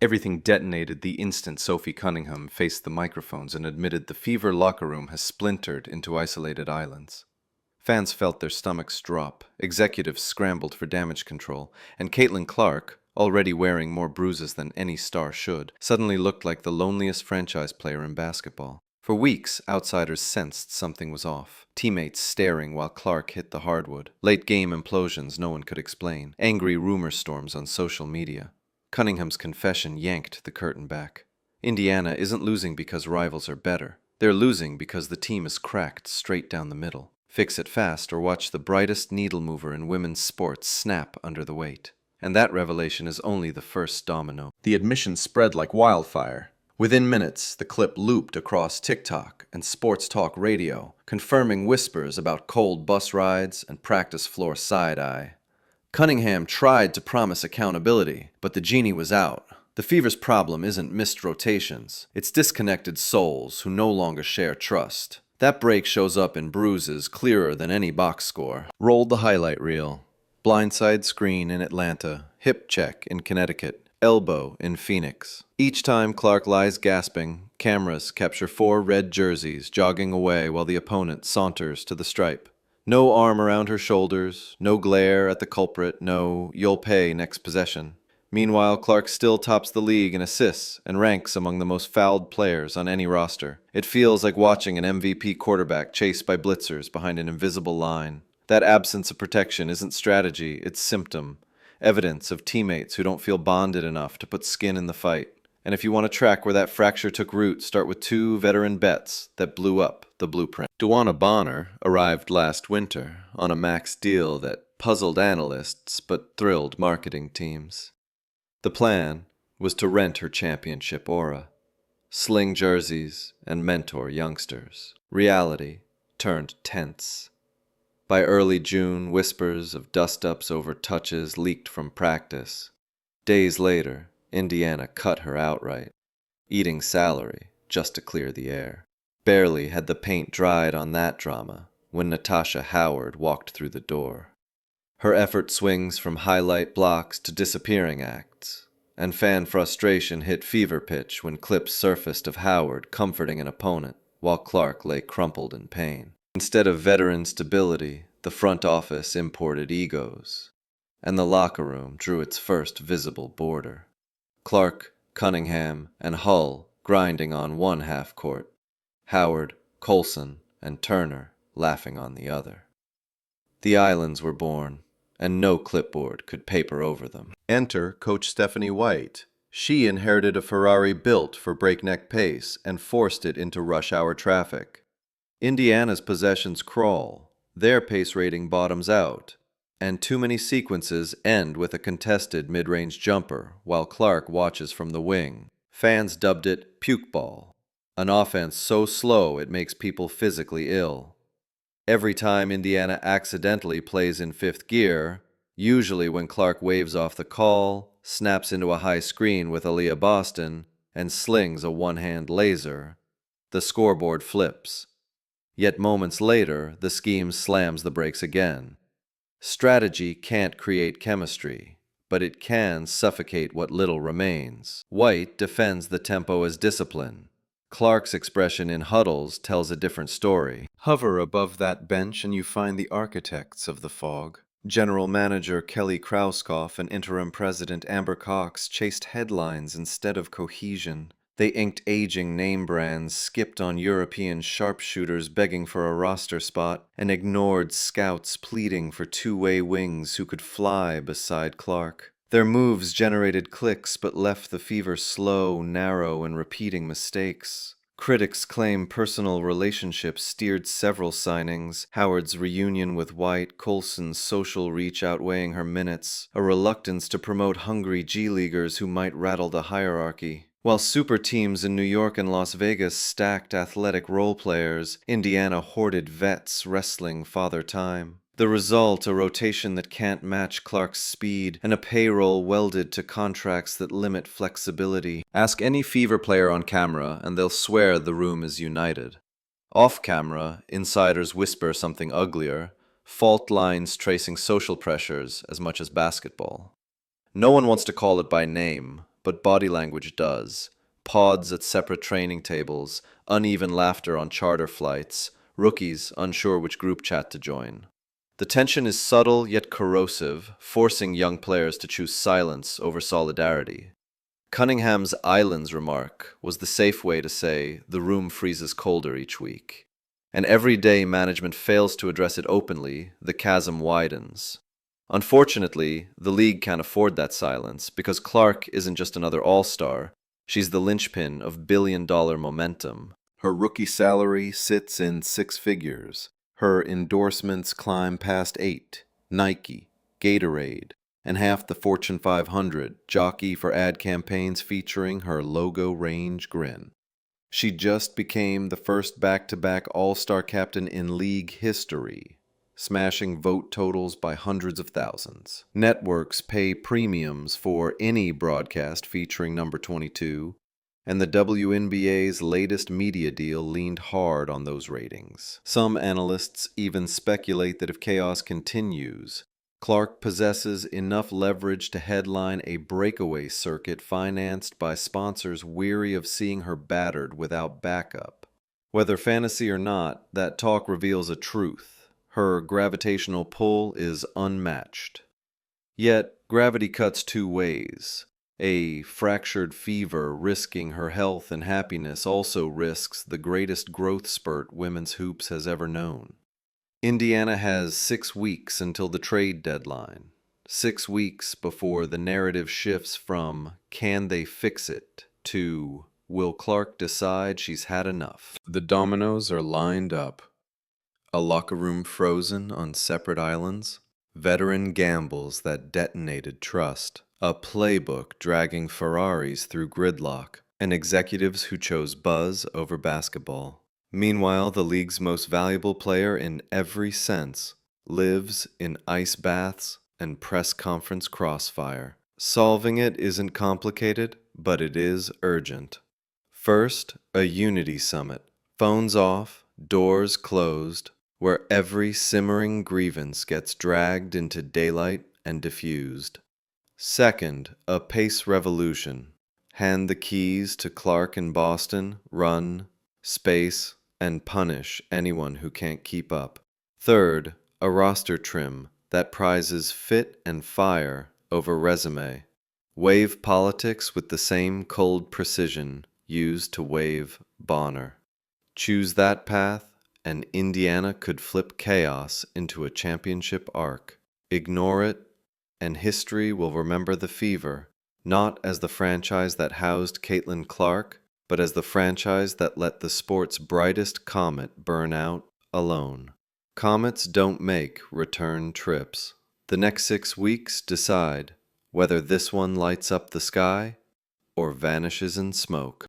Everything detonated the instant Sophie Cunningham faced the microphones and admitted the Fever locker room has splintered into isolated islands. Fans felt their stomachs drop, executives scrambled for damage control, and Caitlin Clark, already wearing more bruises than any star should, suddenly looked like the loneliest franchise player in basketball. For weeks, outsiders sensed something was off. Teammates staring while Clark hit the hardwood. Late-game implosions no one could explain. Angry rumor storms on social media. Cunningham's confession yanked the curtain back. Indiana isn't losing because rivals are better. They're losing because the team is cracked straight down the middle. Fix it fast or watch the brightest needle mover in women's sports snap under the weight. And that revelation is only the first domino. The admission spread like wildfire. Within minutes, the clip looped across TikTok and sports talk radio, confirming whispers about cold bus rides and practice floor side-eye. Cunningham tried to promise accountability, but the genie was out. The Fever's problem isn't missed rotations. It's disconnected souls who no longer share trust. That break shows up in bruises clearer than any box score. Rolled the highlight reel. Blindside screen in Atlanta. Hip check in Connecticut. Elbow in Phoenix. Each time Clark lies gasping, cameras capture 4 red jerseys jogging away while the opponent saunters to the stripe. No arm around her shoulders, no glare at the culprit, no "you'll pay next possession." Meanwhile, Clark still tops the league in assists and ranks among the most fouled players on any roster. It feels like watching an MVP quarterback chased by blitzers behind an invisible line. That absence of protection isn't strategy, it's symptom. Evidence of teammates who don't feel bonded enough to put skin in the fight. And if you want to track where that fracture took root, start with 2 veteran bets that blew up the blueprint. Duana Bonner arrived last winter on a max deal that puzzled analysts but thrilled marketing teams. The plan was to rent her championship aura, sling jerseys, and mentor youngsters. Reality turned tense. By early June, whispers of dust-ups over touches leaked from practice. Days later, Indiana cut her outright, eating salary just to clear the air. Barely had the paint dried on that drama when Natasha Howard walked through the door. Her effort swings from highlight blocks to disappearing acts, and fan frustration hit fever pitch when clips surfaced of Howard comforting an opponent while Clark lay crumpled in pain. Instead of veteran stability, the front office imported egos, and the locker room drew its first visible border. Clark, Cunningham, and Hull grinding on one half-court, Howard, Colson, and Turner laughing on the other. The islands were born, and no clipboard could paper over them. Enter Coach Stephanie White. She inherited a Ferrari built for breakneck pace and forced it into rush-hour traffic. Indiana's possessions crawl, their pace rating bottoms out, and too many sequences end with a contested mid-range jumper while Clark watches from the wing. Fans dubbed it puke ball, an offense so slow it makes people physically ill. Every time Indiana accidentally plays in 5th gear, usually when Clark waves off the call, snaps into a high screen with Aaliyah Boston, and slings a one-hand laser, the scoreboard flips. Yet moments later, the scheme slams the brakes again. Strategy can't create chemistry, but it can suffocate what little remains. White defends the tempo as discipline. Clark's expression in huddles tells a different story. Hover above that bench and you find the architects of the fog. General Manager Kelly Krauskopf and Interim President Amber Cox chased headlines instead of cohesion. They inked aging name brands, skipped on European sharpshooters begging for a roster spot, and ignored scouts pleading for two-way wings who could fly beside Clark. Their moves generated clicks but left the Fever slow, narrow, and repeating mistakes. Critics claim personal relationships steered several signings, Howard's reunion with White, Colson's social reach outweighing her minutes, a reluctance to promote hungry G-Leaguers who might rattle the hierarchy. While super teams in New York and Las Vegas stacked athletic role players, Indiana hoarded vets wrestling father time. The result, a rotation that can't match Clark's speed, and a payroll welded to contracts that limit flexibility. Ask any Fever player on camera, and they'll swear the room is united. Off camera, insiders whisper something uglier, fault lines tracing social pressures as much as basketball. No one wants to call it by name, but body language does. Pods at separate training tables, uneven laughter on charter flights, rookies unsure which group chat to join. The tension is subtle yet corrosive, forcing young players to choose silence over solidarity. Cunningham's Islands remark was the safe way to say the room freezes colder each week. And every day management fails to address it openly, the chasm widens. Unfortunately, the league can't afford that silence because Clark isn't just another all-star, she's the linchpin of billion-dollar momentum. Her rookie salary sits in six figures. Her endorsements climb past 8. Nike, Gatorade, and half the Fortune 500 jockey for ad campaigns featuring her logo range grin. She just became the first back-to-back All-Star captain in league history, smashing vote totals by hundreds of thousands. Networks pay premiums for any broadcast featuring number 22, and the WNBA's latest media deal leaned hard on those ratings. Some analysts even speculate that if chaos continues, Clark possesses enough leverage to headline a breakaway circuit financed by sponsors weary of seeing her battered without backup. Whether fantasy or not, that talk reveals a truth. Her gravitational pull is unmatched. Yet, gravity cuts two ways. A fractured fever risking her health and happiness also risks the greatest growth spurt women's hoops has ever known. Indiana has 6 weeks until the trade deadline. 6 weeks before the narrative shifts from "can they fix it" to "will Clark decide she's had enough?" The dominoes are lined up. A locker room frozen on separate islands. Veteran gambles that detonated trust. A playbook dragging Ferraris through gridlock. And executives who chose buzz over basketball. Meanwhile, the league's most valuable player in every sense lives in ice baths and press conference crossfire. Solving it isn't complicated, but it is urgent. First, a unity summit. Phones off, doors closed, where every simmering grievance gets dragged into daylight and diffused. Second, a pace revolution. Hand the keys to Clark in Boston, run, space, and punish anyone who can't keep up. Third, a roster trim that prizes fit and fire over resume. Wave politics with the same cold precision used to wave Bonner. Choose that path, and Indiana could flip chaos into a championship arc. Ignore it, and history will remember the Fever, not as the franchise that housed Caitlin Clark, but as the franchise that let the sport's brightest comet burn out alone. Comets don't make return trips. The next 6 weeks decide whether this one lights up the sky or vanishes in smoke.